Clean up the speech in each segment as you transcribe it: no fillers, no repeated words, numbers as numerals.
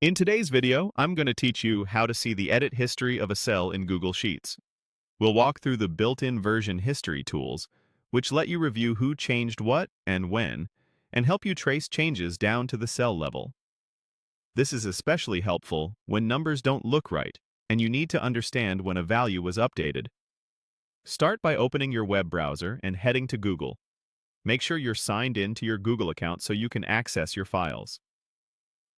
In today's video, I'm going to teach you how to see the edit history of a cell in Google Sheets. We'll walk through the built-in version history tools, which let you review who changed what and when, and help you trace changes down to the cell level. This is especially helpful when numbers don't look right, and you need to understand when a value was updated. Start by opening your web browser and heading to Google. Make sure you're signed in to your Google account so you can access your files.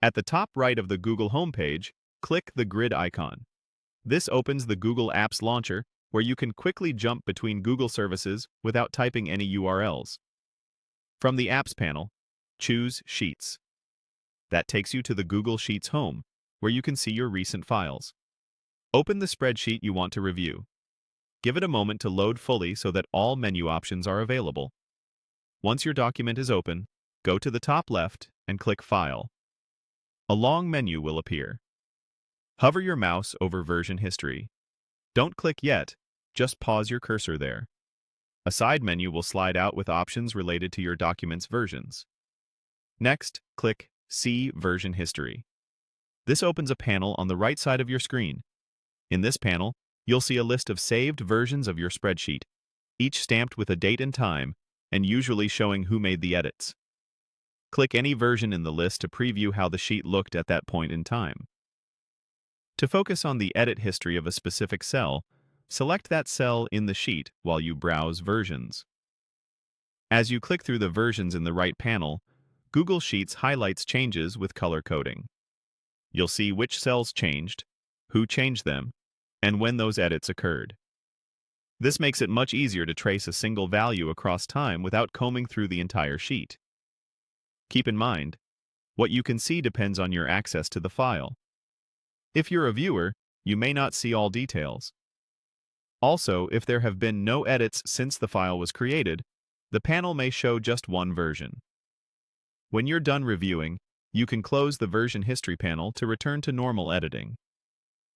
At the top right of the Google homepage, click the grid icon. This opens the Google Apps Launcher, where you can quickly jump between Google services without typing any URLs. From the Apps panel, choose Sheets. That takes you to the Google Sheets home, where you can see your recent files. Open the spreadsheet you want to review. Give it a moment to load fully so that all menu options are available. Once your document is open, go to the top left and click File. A long menu will appear. Hover your mouse over version history. Don't click yet, just pause your cursor there. A side menu will slide out with options related to your document's versions. Next, click See Version History. This opens a panel on the right side of your screen. In this panel, you'll see a list of saved versions of your spreadsheet, each stamped with a date and time, and usually showing who made the edits. Click any version in the list to preview how the sheet looked at that point in time. To focus on the edit history of a specific cell, select that cell in the sheet while you browse versions. As you click through the versions in the right panel, Google Sheets highlights changes with color coding. You'll see which cells changed, who changed them, and when those edits occurred. This makes it much easier to trace a single value across time without combing through the entire sheet. Keep in mind, what you can see depends on your access to the file. If you're a viewer, you may not see all details. Also, if there have been no edits since the file was created, the panel may show just one version. When you're done reviewing, you can close the version history panel to return to normal editing.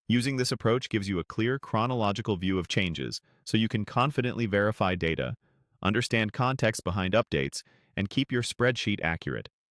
Using this approach gives you a clear chronological view of changes, so you can confidently verify data, understand context behind updates, and keep your spreadsheet accurate.